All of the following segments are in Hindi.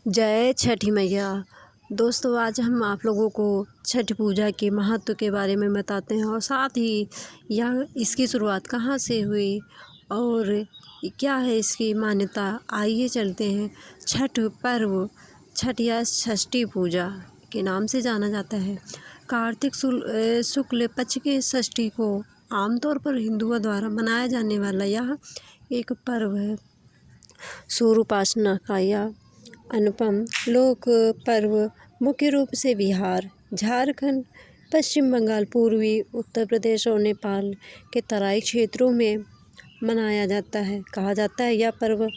जय छठी मैया। दोस्तों, आज हम आप लोगों को छठ पूजा के महत्व के बारे में बताते हैं और साथ ही यह इसकी शुरुआत कहाँ से हुई और क्या है इसकी मान्यता। आइए चलते हैं। छठ पर्व, छठ या षष्ठी पूजा के नाम से जाना जाता है। कार्तिक शुक्ल पक्ष के षष्ठी को आमतौर पर हिंदुओं द्वारा मनाया जाने वाला यह एक पर्व है। सूर्य उपासना का यह अनुपम लोक पर्व मुख्य रूप से बिहार, झारखंड, पश्चिम बंगाल, पूर्वी उत्तर प्रदेश और नेपाल के तराई क्षेत्रों में मनाया जाता है। कहा जाता है यह पर्व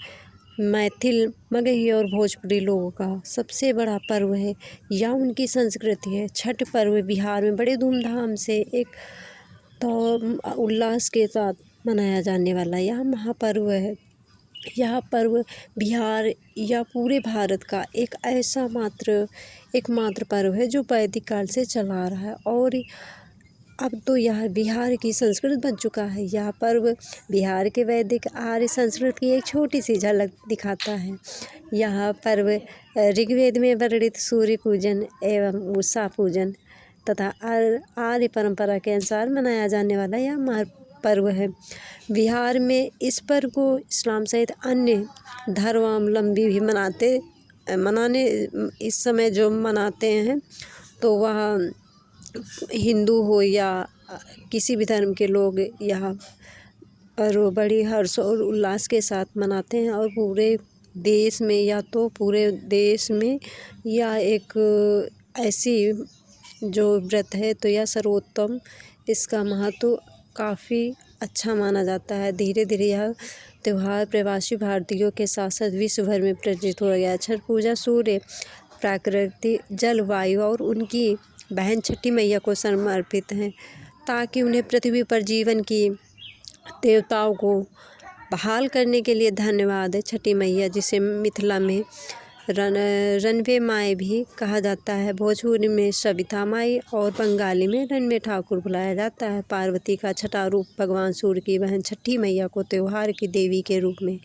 मैथिल, मगही और भोजपुरी लोगों का सबसे बड़ा पर्व है। यह उनकी संस्कृति है। छठ पर्व बिहार में बड़े धूमधाम से एक तो उल्लास के साथ मनाया जाने वाला यह महापर्व है। यह पर्व बिहार या पूरे भारत का एकमात्र पर्व है जो वैदिक काल से चला आ रहा है और अब तो यह बिहार की संस्कृति बन चुका है। यह पर्व बिहार के वैदिक आर्य संस्कृति की एक छोटी सी झलक दिखाता है। यह पर्व ऋग्वेद में वर्णित सूर्य पूजन एवं उषा पूजन तथा आर्य परंपरा के अनुसार मनाया जाने वाला यह पर्व है। बिहार में इस पर्व को इस्लाम सहित अन्य धर्मावलंबी भी मनाने इस समय जो मनाते हैं तो वह हिंदू हो या किसी भी धर्म के लोग यह पर्व बड़ी हर्ष और उल्लास के साथ मनाते हैं और पूरे देश में यह एक ऐसी जो व्रत है तो यह सर्वोत्तम, इसका महत्व काफ़ी अच्छा माना जाता है। धीरे धीरे यह त्यौहार प्रवासी भारतीयों के साथ साथ विश्व भर में प्रचलित हो गया। छठ पूजा सूर्य, प्रकृति, जलवायु और उनकी बहन छठी मैया को समर्पित है ताकि उन्हें पृथ्वी पर जीवन की देवताओं को बहाल करने के लिए धन्यवाद है। छठी मैया जिसे मिथिला में रनवे माई भी कहा जाता है, भोजपुरी में सविता माई और बंगाली में रनवे ठाकुर बुलाया जाता है। पार्वती का छठा रूप भगवान सूर्य की बहन छठी मैया को त्योहार की देवी के रूप में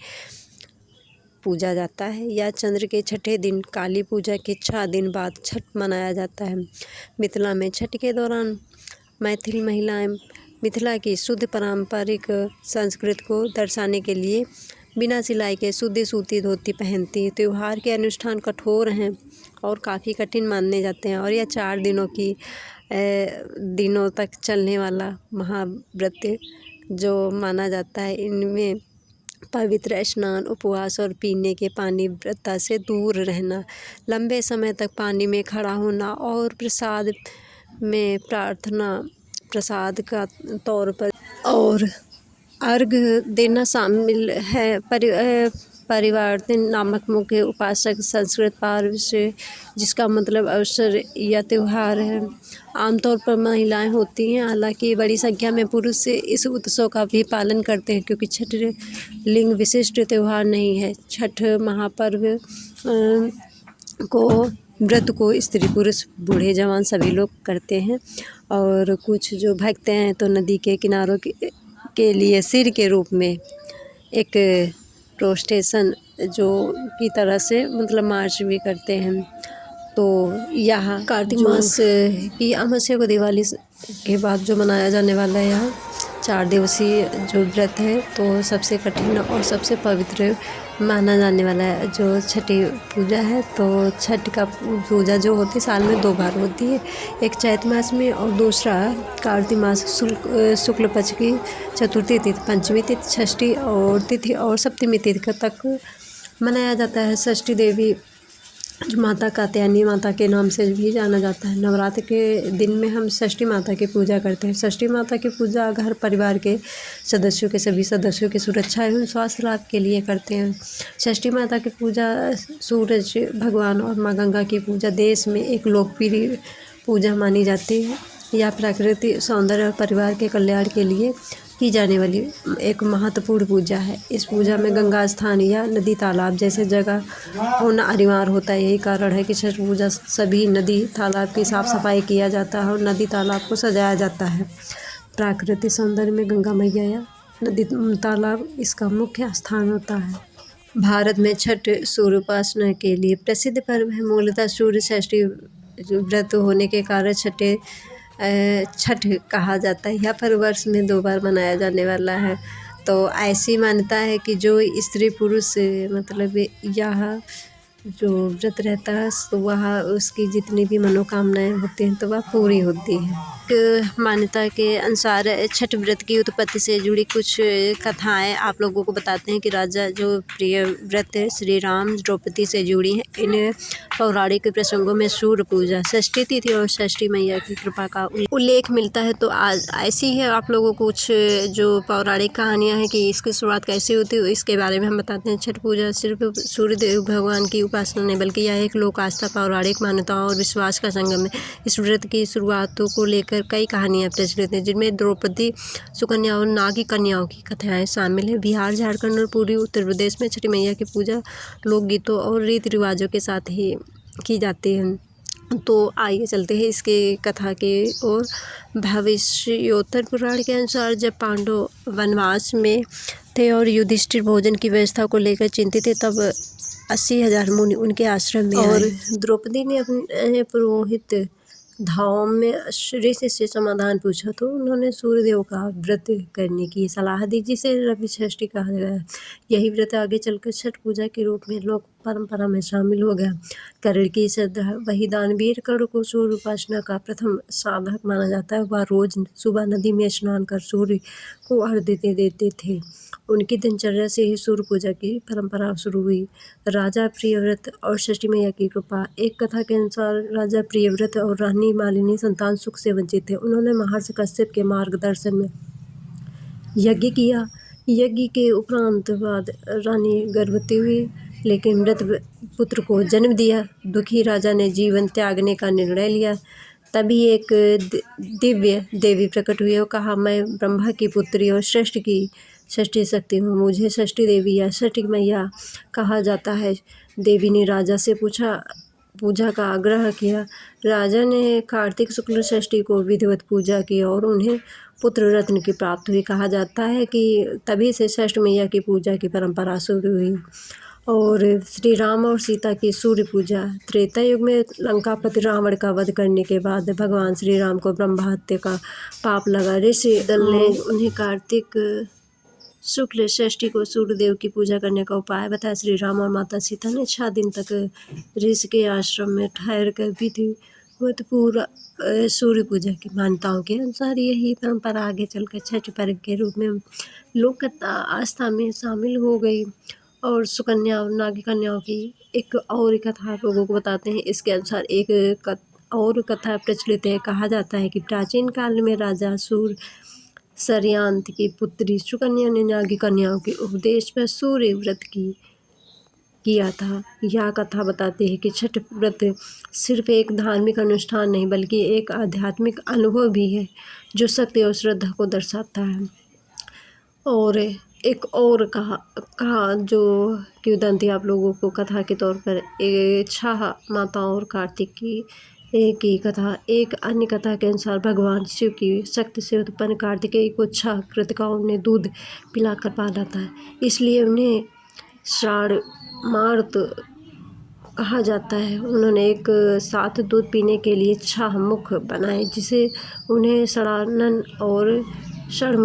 पूजा जाता है। यह चंद्र के छठे दिन काली पूजा के 6 दिन बाद छठ मनाया जाता है। मिथिला में छठ के दौरान मैथिल महिलाएं मिथिला की शुद्ध पारंपरिक संस्कृति को दर्शाने के लिए बिना सिलाई के शुद्ध सूती धोती पहनती है। त्यौहार के अनुष्ठान कठोर हैं और काफ़ी कठिन माने जाते हैं और यह 4 दिनों तक चलने वाला महाव्रत जो माना जाता है। इनमें पवित्र स्नान, उपवास और पीने के पानी व्रत से दूर रहना, लंबे समय तक पानी में खड़ा होना और प्रसाद का तौर पर और अर्घ देना शामिल है। परिवर्तन नामक मुख्य उपासक संस्कृत पर्व से जिसका मतलब अवसर या त्यौहार है। आमतौर पर महिलाएं होती हैं, हालांकि बड़ी संख्या में पुरुष इस उत्सव का भी पालन करते हैं क्योंकि छठ लिंग विशिष्ट त्यौहार नहीं है। छठ महापर्व व्रत को स्त्री पुरुष बूढ़े जवान सभी लोग करते हैं और कुछ जो भक्त हैं तो नदी के किनारों के लिए सिर के रूप में एक प्रोस्टेशन जो की तरह से मतलब मार्च भी करते हैं। तो यह कार्तिक मास की अमावस्या को दिवाली के बाद जो मनाया जाने वाला है यह 4 दिवसीय जो व्रत है तो सबसे कठिन और सबसे पवित्र माना जाने वाला है जो छठी पूजा है। तो छठ का पूजा जो होती है साल में 2 बार होती है, एक चैत मास में और दूसरा कार्तिक मास शुक्ल पक्ष की चतुर्थी तिथि, पंचमी तिथि, षष्ठी और तिथि और सप्तमी तिथि तक मनाया जाता है। षष्ठी देवी जो माता कात्यायनी माता के नाम से भी जाना जाता है। नवरात्र के दिन में हम षष्ठी माता की पूजा करते हैं। षष्ठी माता की पूजा घर परिवार के सभी सदस्यों की सुरक्षा एवं स्वास्थ्य लाभ के लिए करते हैं। षष्ठी माता की पूजा, सूरज भगवान और माँ गंगा की पूजा देश में एक लोकप्रिय पूजा मानी जाती है। यह प्रकृति, सौंदर्य और परिवार के कल्याण के लिए की जाने वाली एक महत्वपूर्ण पूजा है। इस पूजा में गंगा स्थान या नदी तालाब जैसे जगह होना अनिवार्य होता है। यही कारण है कि छठ पूजा सभी नदी तालाब की साफ सफाई किया जाता है और नदी तालाब को सजाया जाता है। प्राकृतिक सौंदर्य में गंगा मैया या नदी तालाब इसका मुख्य स्थान होता है। भारत में छठ सूर्य उपासना के लिए प्रसिद्ध पर्व है। मूलतः सूर्य षष्ठी जो व्रत होने के कारण छठ कहा जाता है। यह पर्व वर्ष में 2 बार मनाया जाने वाला है। तो ऐसी मान्यता है कि जो स्त्री पुरुष मतलब यह जो व्रत रहता है तो वह उसकी जितनी भी मनोकामनाएं होती हैं तो वह पूरी होती हैं। एक मान्यता के अनुसार छठ व्रत की उत्पत्ति से जुड़ी कुछ कथाएं आप लोगों को बताते हैं कि राजा जो प्रिय व्रत श्री राम द्रौपदी से जुड़ी हैं। इन पौराणिक प्रसंगों में सूर्य पूजा, षष्ठी तिथि और षष्ठी मैया की कृपा का उल्लेख मिलता है। तो आज ऐसी है आप लोगों को कुछ जो पौराणिक कहानियाँ हैं कि इसकी शुरुआत कैसे होती है इसके बारे में हम बताते हैं। छठ पूजा सिर्फ सूर्यदेव भगवान की उपासना नहीं बल्कि यह एक लोक आस्था, पौराणिक मान्यताओं और विश्वास का संगम है। इस व्रत की शुरुआतों को लेकर कई कहानियाँ प्रचलित हैं जिनमें द्रौपदी, सुकन्या और नागी कन्याओं की कथाएँ शामिल हैं। बिहार, झारखंड और पूर्वी उत्तर प्रदेश में छठी मैया की पूजा लोकगीतों और रीति रिवाजों के साथ ही की जाती है। तो आइए चलते हैं इसके कथा के और भविष्योत्तर पुराण के अनुसार जब पांडव वनवास में थे और युधिष्ठिर भोजन की व्यवस्था को लेकर चिंतित थे तब 80,000 मुनि उनके आश्रम में और द्रौपदी ने अपने पुरोहित धौम्य ऋषि से समाधान पूछा तो उन्होंने सूर्यदेव का व्रत करने की सलाह दी जिसे रवि षष्ठी कहा गया है। यही व्रत आगे चलकर छठ पूजा के रूप में लोक परंपरा में शामिल हो गया। कर्ण की श्रद्धा वही दानवीर कर्ण को सूर्य उपासना का प्रथम साधक माना जाता है। वह रोज सुबह नदी में स्नान कर सूर्य को अर्घ्य देते थे। उनकी दिनचर्या से ही सूर्य पूजा की परंपरा शुरू हुई। राजा प्रियव्रत और षष्ठी मैया की कृपा। एक कथा के अनुसार राजा प्रियव्रत और रानी मालिनी संतान सुख से वंचित थे। उन्होंने महर्षि कश्यप के मार्गदर्शन में यज्ञ किया। यज्ञ के उपरांत बाद रानी गर्भवती हुई लेकिन मृत पुत्र को जन्म दिया। दुखी राजा ने जीवन त्यागने का निर्णय लिया। तभी एक दिव्य देवी प्रकट हुई और कहा, मैं ब्रह्मा की पुत्री और श्रेष्ठ की षष्ठी शक्ति हूँ। मुझे षष्ठी देवी या षष्ठी मैया कहा जाता है। देवी ने राजा से पूजा का आग्रह किया। राजा ने कार्तिक शुक्ल षष्ठी को विधिवत पूजा की और उन्हें पुत्र रत्न की प्राप्ति हुई। कहा जाता है कि तभी से षष्ठी मैया की पूजा की परंपरा शुरू हुई। और श्री राम और सीता की सूर्य पूजा। त्रेता युग में लंकापति रावण का वध करने के बाद भगवान श्री राम को ब्रह्मा हत्या का पाप लगा। ऋषि दल ने उन्हें कार्तिक शुक्ल षष्ठी को सूर्यदेव की पूजा करने का उपाय बताया। श्री राम और माता सीता ने 6 दिन तक ऋषि के आश्रम में ठहर कर विधिवत पूरा सूर्य पूजा की मान्यताओं के अनुसार यही परंपरा आगे चलकर छठ पर्व के रूप में लोक आस्था में शामिल हो गई। और सुकन्या और नागी कन्याओं की एक और कथा आप लोगों को बताते हैं। इसके अनुसार एक और कथा प्रचलित है। कहा जाता है कि प्राचीन काल में राजा सरयांत की पुत्री सुकन्या ने नागी कन्याओं के उपदेश पर सूर्य व्रत किया था। यह कथा बताती है कि छठ व्रत सिर्फ एक धार्मिक अनुष्ठान नहीं बल्कि एक आध्यात्मिक अनुभव भी है जो शक्ति और श्रद्धा को दर्शाता है। और एक और कहा जो किंवदंती आप लोगों को कथा के तौर पर छह माताओं और कार्तिक की कथा। एक अन्य कथा के अनुसार भगवान शिव की शक्ति से उत्पन्न कार्तिकेय को 6 कृतिकाओं ने दूध पिलाकर पाला था, इसलिए उन्हें श्राद्ध कहा जाता है। उन्होंने एक साथ दूध पीने के लिए 6 मुख बनाए जिसे उन्हें षडानन और षडमुख